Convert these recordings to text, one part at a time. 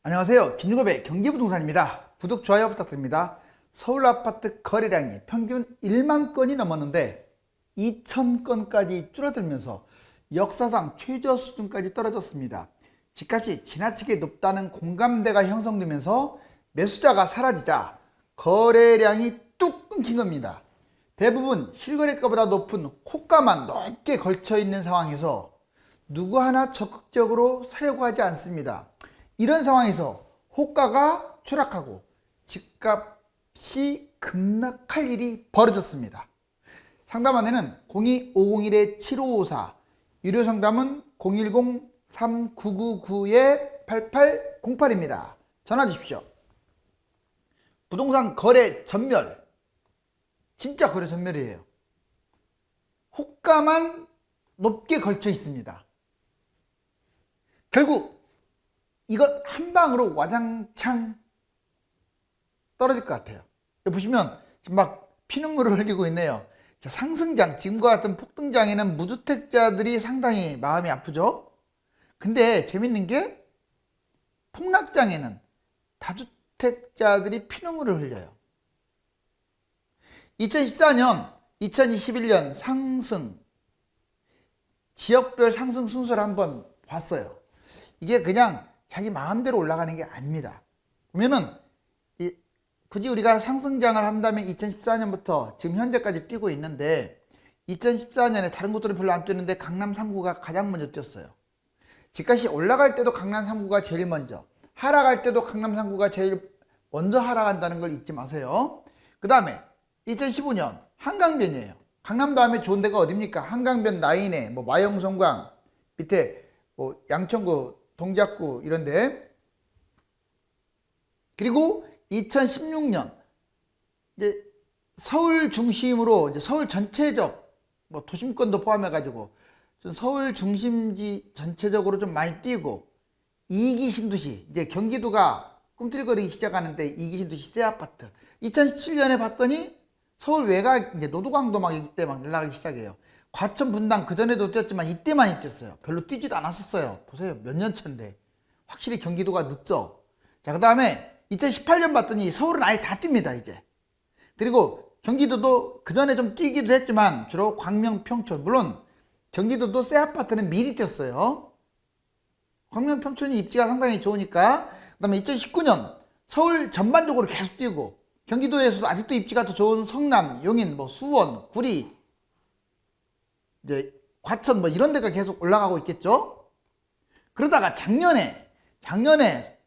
안녕하세요. 김유겁의 경기부동산입니다. 구독, 좋아요 부탁드립니다. 서울 아파트 거래량이 평균 1만 건이 넘었는데 2천 건까지 줄어들면서 역사상 최저 수준까지 떨어졌습니다. 집값이 지나치게 높다는 공감대가 형성되면서 매수자가 사라지자 거래량이 뚝 끊긴 겁니다. 대부분 실거래가보다 높은 호가만 넓게 걸쳐 있는 상황에서 누구 하나 적극적으로 사려고 하지 않습니다. 이런 상황에서 호가가 추락하고 집값이 급락할 일이 벌어졌습니다. 상담원에는 02501-7554, 유료 상담은 010-3999-8808입니다. 전화 주십시오. 부동산 거래 전멸, 진짜 거래 전멸이에요. 호가만 높게 걸쳐 있습니다. 결국 이것 한 방으로 와장창 떨어질 것 같아요. 보시면 지금 막 피눈물을 흘리고 있네요. 자, 상승장, 지금과 같은 폭등장에는 무주택자들이 상당히 마음이 아프죠. 근데 재밌는 게 폭락장에는 다주택자들이 피눈물을 흘려요. 2014년, 2021년 상승, 지역별 상승 순서를 한번 봤어요. 이게 그냥 자기 마음대로 올라가는 게 아닙니다. 보면은 굳이 우리가 상승장을 한다면 2014년부터 지금 현재까지 뛰고 있는데 2014년에 다른 곳들은 별로 안 뛰었는데 강남 3구가 가장 먼저 뛰었어요. 집값이 올라갈 때도 강남 3구가 제일 먼저, 하락할 때도 강남 3구가 제일 먼저 하락한다는 걸 잊지 마세요. 그 다음에 2015년 한강변이에요. 강남 다음에 좋은 데가 어딥니까? 한강변 라인에 뭐 마영성광 밑에 뭐 양천구 동작구 이런데. 그리고 2016년 이제 서울 중심으로 이제 서울 전체적 뭐 도심권도 포함해 가지고 서울 중심지 전체적으로 좀 많이 뛰고 이기 신도시, 이제 경기도가 꿈틀거리기 시작하는데 이기 신도시 새 아파트 2017년에 봤더니 서울 외곽 이제 노도강도 막 이때 막 날아가기 시작해요. 과천 분당 그전에도 뛰었지만 이때 많이 뛰었어요. 별로 뛰지도 않았었어요. 보세요, 몇 년 차인데 확실히 경기도가 늦죠. 자, 그 다음에 2018년 봤더니 서울은 아예 다 뜁니다 이제. 그리고 경기도도 그전에 좀 뛰기도 했지만 주로 광명, 평촌, 물론 경기도도 새 아파트는 미리 뛰었어요. 광명, 평촌이 입지가 상당히 좋으니까. 그 다음에 2019년 서울 전반적으로 계속 뛰고 경기도에서도 아직도 입지가 더 좋은 성남, 용인, 뭐 수원, 구리, 이제 과천 뭐 이런 데가 계속 올라가고 있겠죠. 그러다가 작년에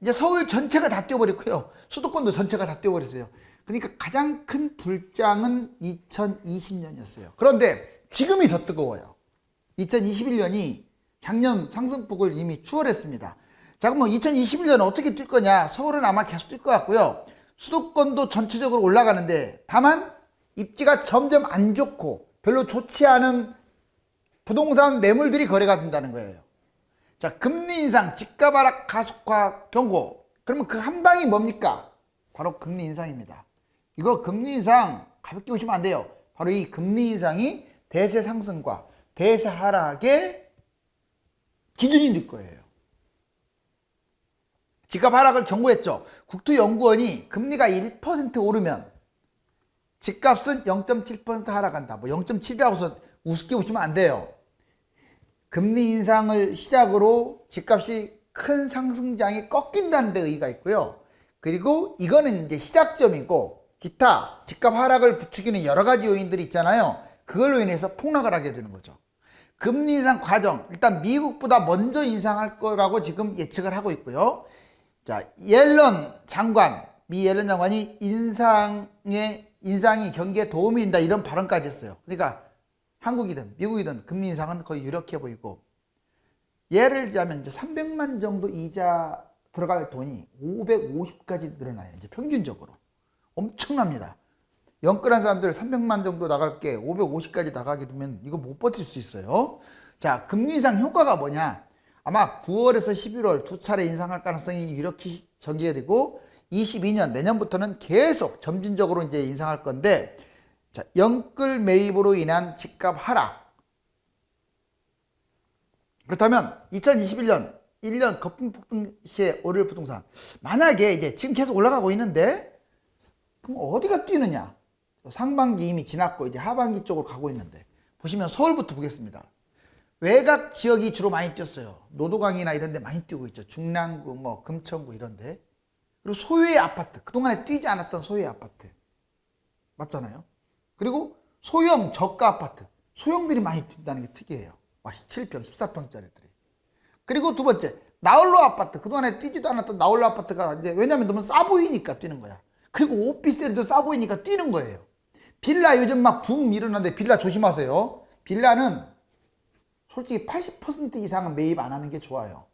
이제 서울 전체가 다 뛰어버렸고요. 수도권도 전체가 다 뛰어버렸어요. 그러니까 가장 큰 불장은 2020년이었어요. 그런데 지금이 더 뜨거워요. 2021년이 작년 상승폭을 이미 추월했습니다. 자, 그럼 2021년은 어떻게 뛸 거냐? 서울은 아마 계속 뛸 것 같고요. 수도권도 전체적으로 올라가는데 다만 입지가 점점 안 좋고 별로 좋지 않은 부동산 매물들이 거래가 된다는 거예요. 자, 금리 인상, 집값 하락 가속화 경고. 그러면 그 한 방이 뭡니까? 바로 금리 인상입니다. 이거 금리 인상 가볍게 보시면 안 돼요. 바로 이 금리 인상이 대세 상승과 대세 하락의 기준이 될 거예요. 집값 하락을 경고했죠. 국토연구원이 금리가 1% 오르면 집값은 0.7% 하락한다. 뭐 0.7이라고 해서 우습게 보시면 안 돼요. 금리 인상을 시작으로 집값이 큰 상승장이 꺾인다는 데 의의가 있고요. 그리고 이거는 이제 시작점이고 기타 집값 하락을 부추기는 여러 가지 요인들이 있잖아요. 그걸로 인해서 폭락을 하게 되는 거죠. 금리 인상 과정, 일단 미국보다 먼저 인상할 거라고 지금 예측을 하고 있고요. 자, 옐런 장관, 미 옐런 장관이 인상이 경기에 도움이 된다 이런 발언까지 했어요. 그러니까 한국이든 미국이든 금리 인상은 거의 유력해 보이고, 예를 들자면 이제 300만 정도 이자 들어갈 돈이 550까지 늘어나요. 이제 평균적으로 엄청납니다. 영끌한 사람들 300만 정도 나갈 게 550까지 나가게 되면 이거 못 버틸 수 있어요. 자, 금리 인상 효과가 뭐냐? 아마 9월에서 11월 두 차례 인상할 가능성이 유력히 전개가 되고 22년 내년부터는 계속 점진적으로 이제 인상할 건데, 자, 영끌 매입으로 인한 집값 하락. 그렇다면 2021년 1년 거품 폭등 시에 오를 부동산. 만약에 이제 지금 계속 올라가고 있는데, 그럼 어디가 뛰느냐? 상반기 이미 지났고 이제 하반기 쪽으로 가고 있는데, 보시면 서울부터 보겠습니다. 외곽 지역이 주로 많이 뛰었어요. 노도강이나 이런 데 많이 뛰고 있죠. 중랑구, 뭐 금천구 이런 데. 그리고 소유의 아파트, 그동안에 뛰지 않았던 소유의 아파트 맞잖아요. 그리고 소형 저가 아파트, 소형들이 많이 뛴다는 게 특이해요. 17평, 14평짜리들이. 그리고 두 번째, 나홀로 아파트, 그동안에 뛰지도 않았던 나홀로 아파트가 이제 왜냐면 너무 싸 보이니까 뛰는 거야. 그리고 오피스텔도 싸 보이니까 뛰는 거예요. 빌라 요즘 막 붐 일어나는데 빌라 조심하세요. 빌라는 솔직히 80% 이상은 매입 안 하는 게 좋아요.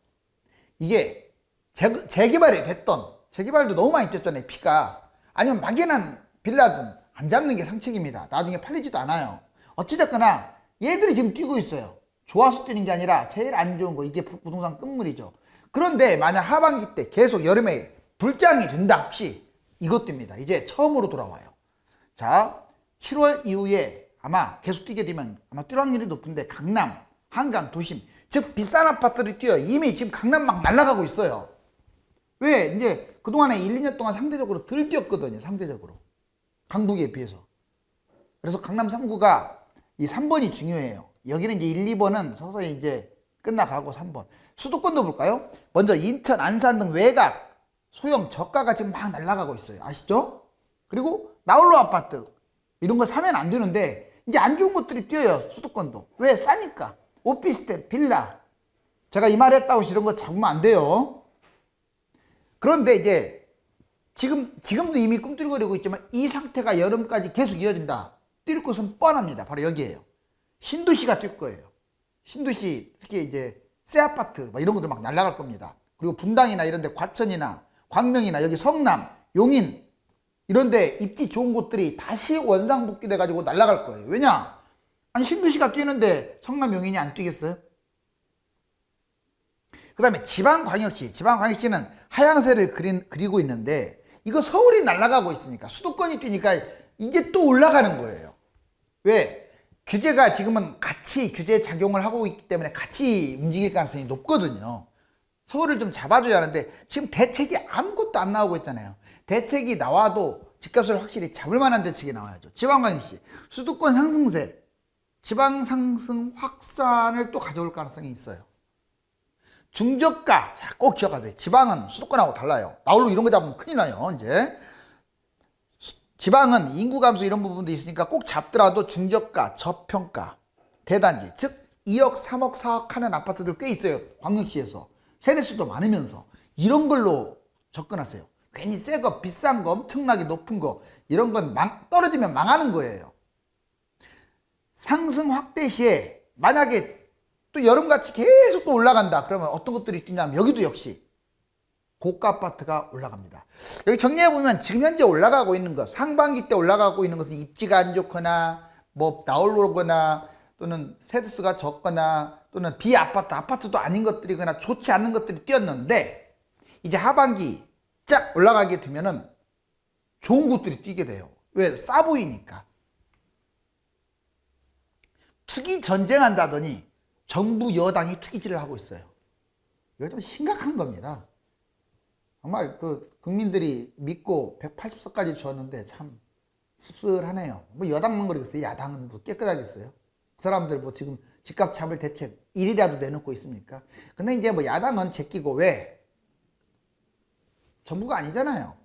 이게 재개발이 됐던, 재개발도 너무 많이 뛰었잖아요, 피가. 아니면 막연한 빌라든 안 잡는 게 상책입니다. 나중에 팔리지도 않아요. 어찌됐거나 얘들이 지금 뛰고 있어요. 좋아서 뛰는 게 아니라 제일 안 좋은 거, 이게 부동산 끝물이죠. 그런데 만약 하반기 때 계속 여름에 불장이 된다 혹시 이것 뜹니다. 이제 처음으로 돌아와요. 자, 7월 이후에 아마 계속 뛰게 되면 아마 뛸 확률이 높은데 강남, 한강, 도심, 즉 비싼 아파트를 뛰어요. 이미 지금 강남 막 날아가고 있어요. 왜? 이제 그동안에 1, 2년 동안 상대적으로 덜 뛰었거든요. 상대적으로. 강북에 비해서. 그래서 강남 3구가 이 3번이 중요해요. 여기는 이제 1, 2번은 서서히 이제 끝나가고 3번. 수도권도 볼까요? 먼저 인천, 안산 등 외곽, 소형 저가가 지금 막 날아가고 있어요. 아시죠? 그리고 나홀로 아파트. 이런 거 사면 안 되는데 이제 안 좋은 것들이 뛰어요. 수도권도. 왜? 싸니까. 오피스텔, 빌라. 제가 이 말 했다고 이런 거 잡으면 안 돼요. 그런데 이제 지금도 이미 꿈틀거리고 있지만 이 상태가 여름까지 계속 이어진다. 뛸 곳은 뻔합니다. 바로 여기에요. 신도시가 뛸 거예요. 신도시, 특히 이제 새 아파트 이런 것들 막 날아갈 겁니다. 그리고 분당이나 이런 데 과천이나 광명이나 여기 성남, 용인 이런 데 입지 좋은 곳들이 다시 원상복귀 돼가지고 날아갈 거예요. 왜냐? 아니 신도시가 뛰는데 성남, 용인이 안 뛰겠어요? 그 다음에 지방광역시, 지방광역시는 하향세를 그리고 있는데 이거 서울이 날아가고 있으니까 수도권이 뛰니까 이제 또 올라가는 거예요. 왜? 규제가 지금은 같이 규제 작용을 하고 있기 때문에 같이 움직일 가능성이 높거든요. 서울을 좀 잡아줘야 하는데 지금 대책이 아무것도 안 나오고 있잖아요. 대책이 나와도 집값을 확실히 잡을 만한 대책이 나와야죠. 지방광역시, 수도권 상승세, 지방 상승 확산을 또 가져올 가능성이 있어요. 중저가, 자, 꼭 기억하세요. 지방은 수도권하고 달라요. 나홀로 이런 거 잡으면 큰일 나요. 이제 지방은 인구 감소 이런 부분도 있으니까 꼭 잡더라도 중저가, 저평가, 대단지, 즉 2억, 3억, 4억 하는 아파트들 꽤 있어요. 광역시에서. 세대수도 많으면서 이런 걸로 접근하세요. 괜히 새 거, 비싼 거, 엄청나게 높은 거 이런 건 떨어지면 망하는 거예요. 상승 확대 시에 만약에 또 여름같이 계속 또 올라간다. 그러면 어떤 것들이 뛰냐면 여기도 역시 고가 아파트가 올라갑니다. 여기 정리해보면 지금 현재 올라가고 있는 것, 상반기 때 올라가고 있는 것은 입지가 안 좋거나 뭐 나홀로거나 또는 세대수가 적거나 또는 비아파트, 아파트도 아닌 것들이거나 좋지 않은 것들이 뛰었는데 이제 하반기 쫙 올라가게 되면은 좋은 곳들이 뛰게 돼요. 왜? 싸 보이니까. 투기 전쟁한다더니 정부 여당이 투기질을 하고 있어요. 이거 좀 심각한 겁니다. 정말 그 국민들이 믿고 180석까지 주었는데 참 씁쓸하네요. 뭐 여당만 그러겠어요. 야당은 뭐 깨끗하겠어요. 그 사람들 뭐 지금 집값 잡을 대책 1이라도 내놓고 있습니까? 근데 이제 뭐 야당은 제끼고 왜? 정부가 아니잖아요.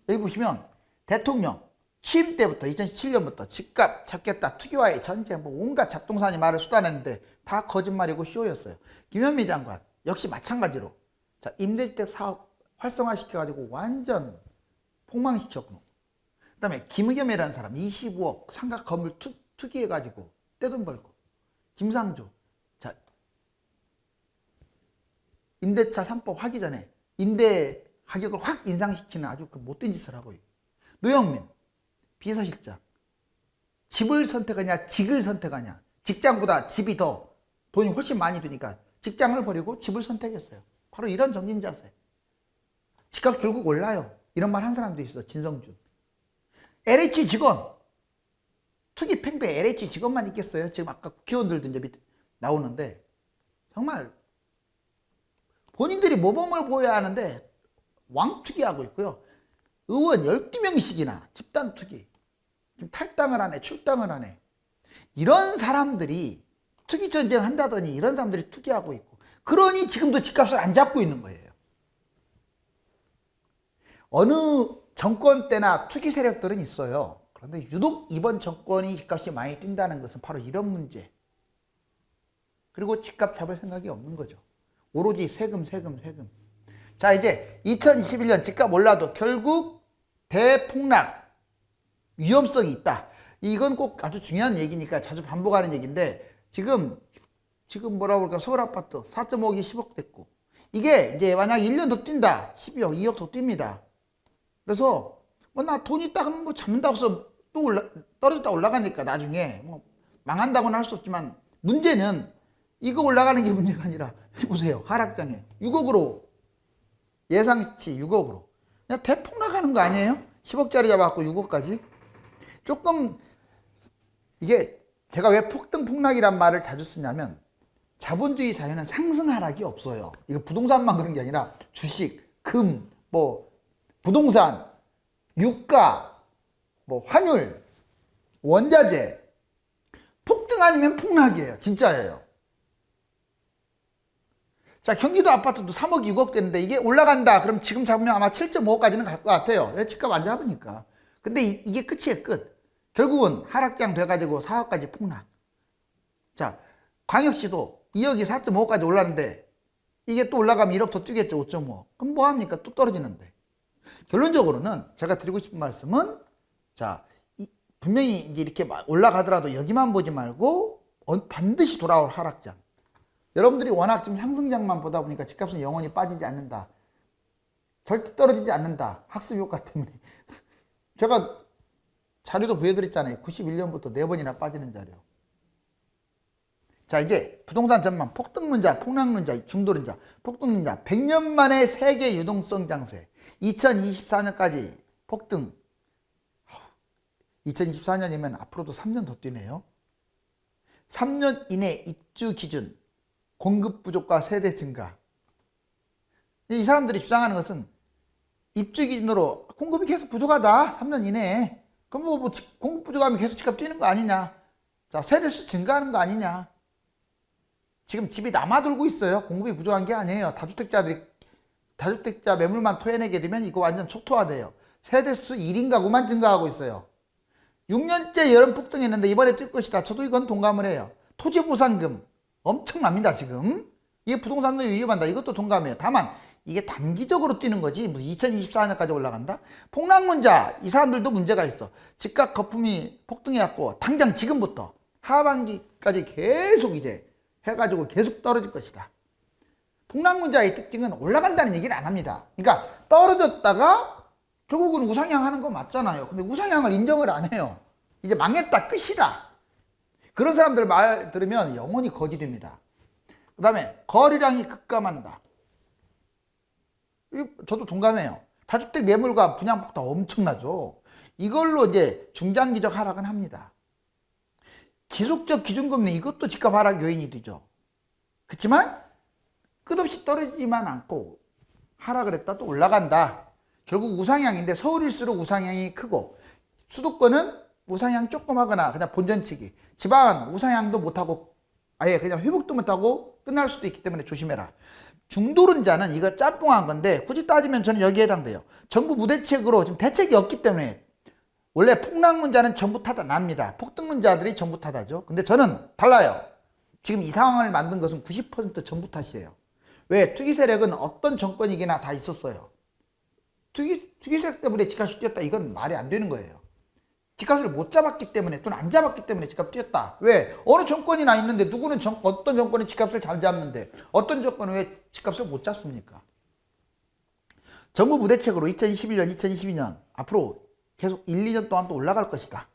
여기 보시면 대통령 취임 때부터 2017년부터 집값 잡겠다, 투기와의 전쟁, 뭐 온갖 잡동사니 말을 쏟아냈는데 다 거짓말이고 쇼였어요. 김현미 장관 역시 마찬가지로 자 임대주택 사업 활성화시켜가지고 완전 폭망시켰고, 그 다음에 김의겸이라는 사람 25억 상가 건물 투기해가지고 떼돈 벌고, 김상조 자 임대차 3법 하기 전에 임대 가격을 확 인상시키는 아주 그 못된 짓을 하고 있고, 노영민 비서실장 집을 선택하냐 직을 선택하냐, 직장보다 집이 더 돈이 훨씬 많이 드니까 직장을 버리고 집을 선택했어요. 바로 이런 정신 자세. 집값 결국 올라요. 이런 말 한 사람도 있어. 진성준. LH 직원 투기 팽배 LH 직원만 있겠어요? 지금 아까 국회의원들도 이제 나오는데 정말 본인들이 모범을 보여야 하는데 왕투기하고 있고요. 의원 12명씩이나 집단 투기. 지금 탈당을 하네, 출당을 하네. 이런 사람들이 투기 전쟁 한다더니 이런 사람들이 투기하고 있고, 그러니 지금도 집값을 안 잡고 있는 거예요. 어느 정권 때나 투기 세력들은 있어요. 그런데 유독 이번 정권이 집값이 많이 뛴다는 것은 바로 이런 문제. 그리고 집값 잡을 생각이 없는 거죠. 오로지 세금. 자, 이제 2021년 집값 올라도 결국 대폭락 위험성이 있다. 이건 꼭 아주 중요한 얘기니까 자주 반복하는 얘기인데, 지금 뭐라고 그럴까, 서울 아파트 4.5억이 10억 됐고, 이게 이제 만약 1년 더 뛴다, 12억, 2억 더 뜁니다. 그래서 뭐 나 돈 있다 그러면 뭐 잡는다고 해서 또 떨어졌다 올라가니까 나중에 뭐 망한다고는 할 수 없지만, 문제는 이거 올라가는 게 문제가 아니라, 보세요, 하락장에 6억으로 예상치 6억으로 그냥 대폭락하는 거 아니에요? 10억짜리 잡아갖고 6억까지. 조금 이게 제가 왜 폭등 폭락이란 말을 자주 쓰냐면, 자본주의 사회는 상승 하락이 없어요. 이거 부동산만 그런 게 아니라 주식, 금, 뭐 부동산, 유가, 뭐 환율, 원자재, 폭등 아니면 폭락이에요. 진짜예요. 자, 경기도 아파트도 3억 6억 되는데 이게 올라간다 그럼 지금 잡으면 아마 7.5억까지는 갈 것 같아요. 왜? 집값 안 잡으니까. 근데 이게 끝이에요. 끝. 결국은 하락장 돼가지고 4억까지 폭락. 자, 광역시도 2억이 4.5억까지 올랐는데 이게 또 올라가면 1억 더 뛰겠죠. 5.5억. 그럼 뭐합니까? 또 떨어지는데. 결론적으로는 제가 드리고 싶은 말씀은, 자, 분명히 이제 이렇게 올라가더라도 여기만 보지 말고 반드시 돌아올 하락장. 여러분들이 워낙 지금 상승장만 보다 보니까 집값은 영원히 빠지지 않는다, 절대 떨어지지 않는다, 학습 효과 때문에 제가 자료도 보여드렸잖아요. 91년부터 4번이나 빠지는 자료. 자, 이제 부동산 전망, 폭등론자, 폭락론자, 중도론자, 폭등론자. 100년 만에 세계 유동성 장세. 2024년까지 폭등. 2024년이면 앞으로도 3년 더 뛰네요. 3년 이내 입주 기준, 공급 부족과 세대 증가. 이 사람들이 주장하는 것은 입주 기준으로 공급이 계속 부족하다, 3년 이내에. 그럼 뭐 공급 부족하면 계속 집값 뛰는 거 아니냐. 자, 세대수 증가하는 거 아니냐. 지금 집이 남아돌고 있어요. 공급이 부족한 게 아니에요. 다주택자 매물만 토해내게 되면 이거 완전 초토화돼요. 세대수 1인 가구만 증가하고 있어요. 6년째 여름 폭등했는데 이번에 뛸 것이다. 저도 이건 동감을 해요. 토지보상금 엄청납니다. 지금 이게 부동산도 위험한다. 이것도 동감해요. 다만 이게 단기적으로 뛰는 거지 무슨 2024년까지 올라간다? 폭락론자, 이 사람들도 문제가 있어. 집값 거품이 폭등해갖고 당장 지금부터 하반기까지 계속 이제 해가지고 계속 떨어질 것이다. 폭락론자의 특징은 올라간다는 얘기를 안 합니다. 그러니까 떨어졌다가 결국은 우상향 하는 거 맞잖아요. 근데 우상향을 인정을 안 해요. 이제 망했다, 끝이다. 그런 사람들 말 들으면 영원히 거지 됩니다. 그 다음에 거래량이 급감한다. 저도 동감해요. 다주택 매물과 분양폭도 엄청나죠. 이걸로 이제 중장기적 하락은 합니다. 지속적 기준금리, 이것도 집값 하락 요인이 되죠. 그렇지만 끝없이 떨어지지만 않고 하락을 했다 또 올라간다. 결국 우상향인데 서울일수록 우상향이 크고, 수도권은 우상향 조금 하거나 그냥 본전치기, 지방은 우상향도 못하고 아예 그냥 회복도 못하고 끝날 수도 있기 때문에 조심해라. 중도론자는 이거 짬뽕한 건데 굳이 따지면 저는 여기에 해당돼요. 정부 무대책으로 지금 대책이 없기 때문에. 원래 폭락론자는 전부 타다 납니다. 폭등론자들이 전부 타다죠. 근데 저는 달라요. 지금 이 상황을 만든 것은 90% 전부 탓이에요. 왜? 투기 세력은 어떤 정권이기나 다 있었어요. 투기 세력 때문에 집값이 뛰었다, 이건 말이 안 되는 거예요. 집값을 못 잡았기 때문에, 또는 안 잡았기 때문에 집값 뛰었다. 왜? 어느 정권이나 있는데 누구는 어떤 정권이 집값을 잘 잡는데 어떤 정권은 왜 집값을 못 잡습니까? 정부 무대책으로 2021년, 2022년 앞으로 계속 1, 2년 동안 또 올라갈 것이다.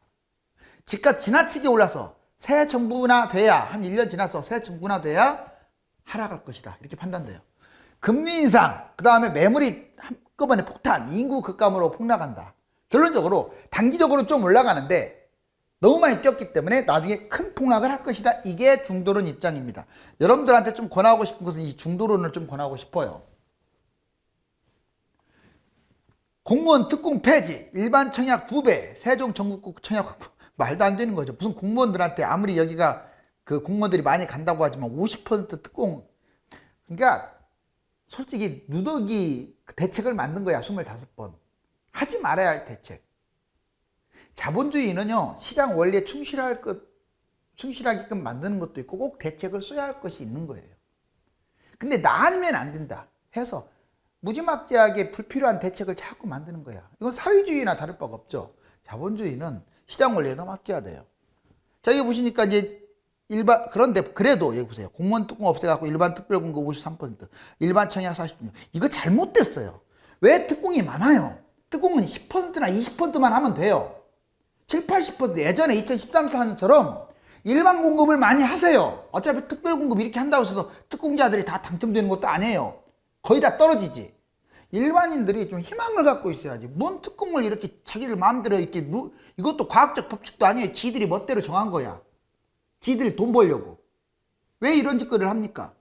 집값 지나치게 올라서 새 정부나 돼야, 한 1년 지나서 새 정부나 돼야 하락할 것이다. 이렇게 판단돼요. 금리 인상, 그 다음에 매물이 한꺼번에 폭탄, 인구 급감으로 폭락한다. 결론적으로 단기적으로 좀 올라가는데 너무 많이 뛰었기 때문에 나중에 큰 폭락을 할 것이다. 이게 중도론 입장입니다. 여러분들한테 좀 권하고 싶은 것은 이 중도론을 좀 권하고 싶어요. 공무원 특공 폐지, 일반 청약 2배, 세종 전국구 청약 확보. 말도 안 되는 거죠. 무슨 공무원들한테 아무리 여기가 그 공무원들이 많이 간다고 하지만 50% 특공. 그러니까 솔직히 누더기 대책을 만든 거야. 25번. 하지 말아야 할 대책. 자본주의는요, 시장 원리에 충실하게끔 만드는 것도 있고 꼭 대책을 써야 할 것이 있는 거예요. 근데 나 아니면 안 된다 해서 무지막지하게 불필요한 대책을 자꾸 만드는 거야. 이건 사회주의나 다를 바가 없죠. 자본주의는 시장 원리에도 맡겨야 돼요. 자, 여기 보시니까 이제 그런데 그래도 여기 보세요. 공무원 특공 없애갖고 일반 특별공급 53%, 일반 청약 40%. 이거 잘못됐어요. 왜 특공이 많아요? 특공은 10%나 20%만 하면 돼요. 7, 80% 예전에 2013, 14년처럼 일반 공급을 많이 하세요. 어차피 특별공급 이렇게 한다고 해서 특공자들이 다 당첨되는 것도 아니에요. 거의 다 떨어지지. 일반인들이 좀 희망을 갖고 있어야지. 뭔 특공을 이렇게 자기들 마음대로 이렇게 이것도 과학적 법칙도 아니에요. 지들이 멋대로 정한 거야. 지들이 돈 벌려고. 왜 이런 짓거리를 합니까?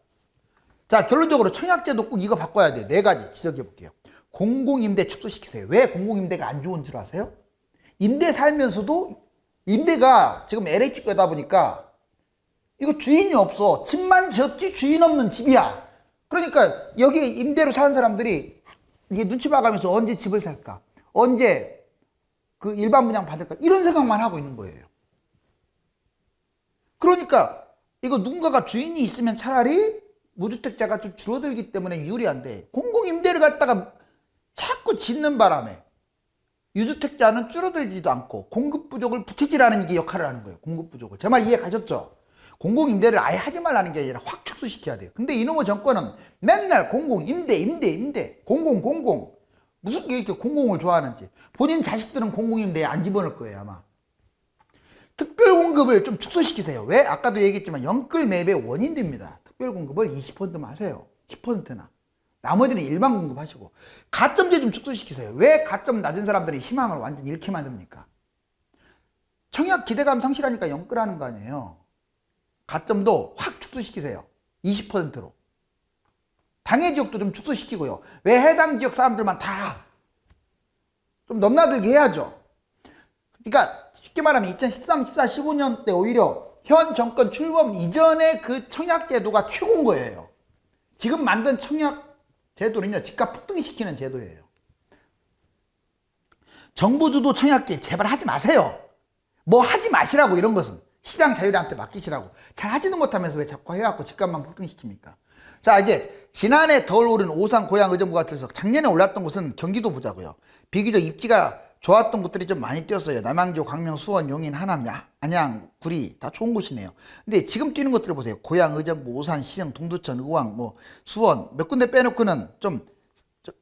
자, 결론적으로 청약제도 꼭 이거 바꿔야 돼요. 4가지 지적해 볼게요. 공공임대 축소시키세요. 왜 공공임대가 안 좋은 줄 아세요? 임대 살면서도 임대가 지금 LH 거다 보니까 이거 주인이 없어. 집만 지었지 주인 없는 집이야. 그러니까 여기 임대로 사는 사람들이 이게 눈치 봐가면서 언제 집을 살까? 언제 그 일반 분양 받을까? 이런 생각만 하고 있는 거예요. 그러니까 이거 누군가가 주인이 있으면 차라리 무주택자가 좀 줄어들기 때문에 유리한데 공공임대를 갖다가 자꾸 짓는 바람에 유주택자는 줄어들지도 않고 공급 부족을 부채질하는 이게 역할을 하는 거예요. 공급 부족을. 제 말 이해 가셨죠? 공공임대를 아예 하지 말라는 게 아니라 확 축소시켜야 돼요. 근데 이놈의 정권은 맨날 공공임대, 공공. 무슨 게 이렇게 공공을 좋아하는지. 본인 자식들은 공공임대에 안 집어넣을 거예요, 아마. 특별공급을 좀 축소시키세요. 왜? 아까도 얘기했지만 영끌 매입의 원인입니다. 특별공급을 20%만 하세요. 10%나. 나머지는 일반 공급하시고. 가점제 좀 축소시키세요. 왜 가점 낮은 사람들이 희망을 완전히 잃게 만듭니까? 청약 기대감 상실하니까 영끌하는 거 아니에요. 가점도 확 축소시키세요. 20%로. 당해 지역도 좀 축소시키고요. 왜 해당 지역 사람들만 다 좀 넘나들게 해야죠. 그러니까 쉽게 말하면 2013, 14, 15년 때 오히려 현 정권 출범 이전의 그 청약 제도가 최고인 거예요. 지금 만든 청약 제도는요, 집값 폭등시키는 제도예요. 정부 주도 청약 개입 제발 하지 마세요. 뭐 하지 마시라고, 이런 것은. 시장 자율한테 맡기시라고. 잘 하지는 못하면서 왜 자꾸 해갖고 집값만 폭등시킵니까? 자, 이제 지난해 덜 오른 오산, 고양, 의정부 같아서 작년에 올랐던 곳은 경기도 보자고요. 비교적 입지가 좋았던 곳들이 좀 많이 뛰었어요. 남양주, 광명, 수원, 용인, 하남, 안양, 구리 다 좋은 곳이네요. 근데 지금 뛰는 것들을 보세요. 고양, 의정부, 오산, 시정, 동두천, 의왕, 뭐 수원 몇 군데 빼놓고는 좀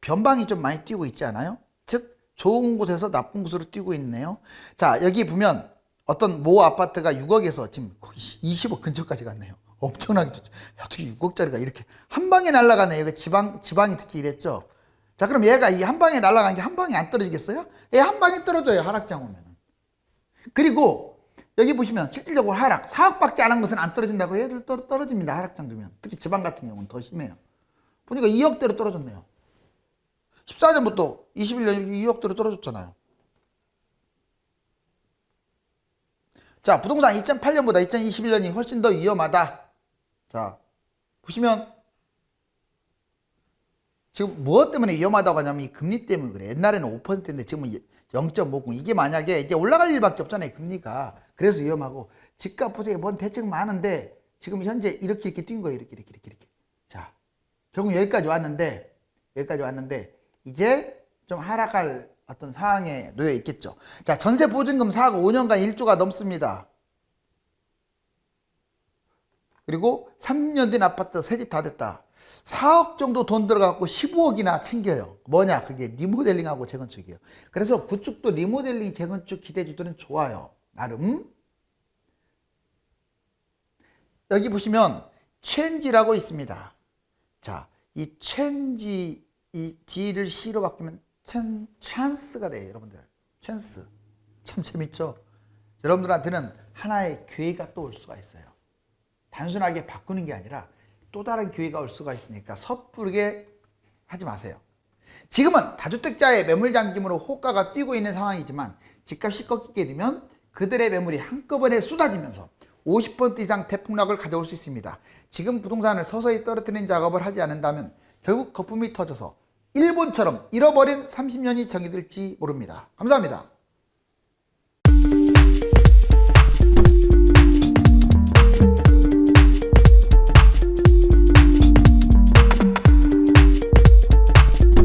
변방이 좀 많이 뛰고 있지 않아요? 즉 좋은 곳에서 나쁜 곳으로 뛰고 있네요. 자, 여기 보면 어떤 모 아파트가 6억에서 지금 20억 근처까지 갔네요. 엄청나게 좋죠. 어떻게 6억짜리가 이렇게 한 방에 날아가네. 여기 지방이 특히 이랬죠. 자, 그럼 얘가 이 한 방에 날아간 게 한 방에 안 떨어지겠어요? 얘 한 방에 떨어져요, 하락장 오면. 그리고 여기 보시면 실질적으로 하락 4억밖에 안 한 것은 안 떨어진다고 얘들 떨어집니다. 하락장 두면. 특히 지방 같은 경우는 더 심해요. 보니까 2억대로 떨어졌네요. 14년부터 21년 2억대로 떨어졌잖아요. 자, 부동산 2008년보다 2021년이 훨씬 더 위험하다. 자, 보시면 지금 무엇 때문에 위험하다고 하냐면 이 금리 때문에 그래. 옛날에는 5%인데 지금은 0.50. 이게 만약에 이제 올라갈 일밖에 없잖아요, 금리가. 그래서 위험하고. 집값 보세요. 뭔 대책 많은데 지금 현재 이렇게 뛴 거예요. 이렇게. 자, 결국 여기까지 왔는데 이제 좀 하락할 어떤 상황에 놓여 있겠죠. 자, 전세 보증금 4억 5년간 1조가 넘습니다. 그리고 30년 된 아파트 새 집 다 됐다. 4억 정도 돈 들어가고 15억이나 챙겨요. 뭐냐? 그게 리모델링하고 재건축이에요. 그래서 그쪽도 리모델링, 재건축 기대주들은 좋아요. 나름. 여기 보시면 체인지라고 있습니다. 자, 이 체인지, 이 G를 C로 바뀌면 찬스가 돼요, 여러분들. 찬스. 참 재밌죠? 여러분들한테는 하나의 기회가 또 올 수가 있어요. 단순하게 바꾸는 게 아니라 또 다른 기회가 올 수가 있으니까 섣부르게 하지 마세요. 지금은 다주택자의 매물 잠김으로 호가가 뛰고 있는 상황이지만 집값이 꺾이게 되면 그들의 매물이 한꺼번에 쏟아지면서 50% 이상 대폭락을 가져올 수 있습니다. 지금 부동산을 서서히 떨어뜨리는 작업을 하지 않는다면 결국 거품이 터져서 일본처럼 잃어버린 30년이 정해질지 모릅니다. 감사합니다.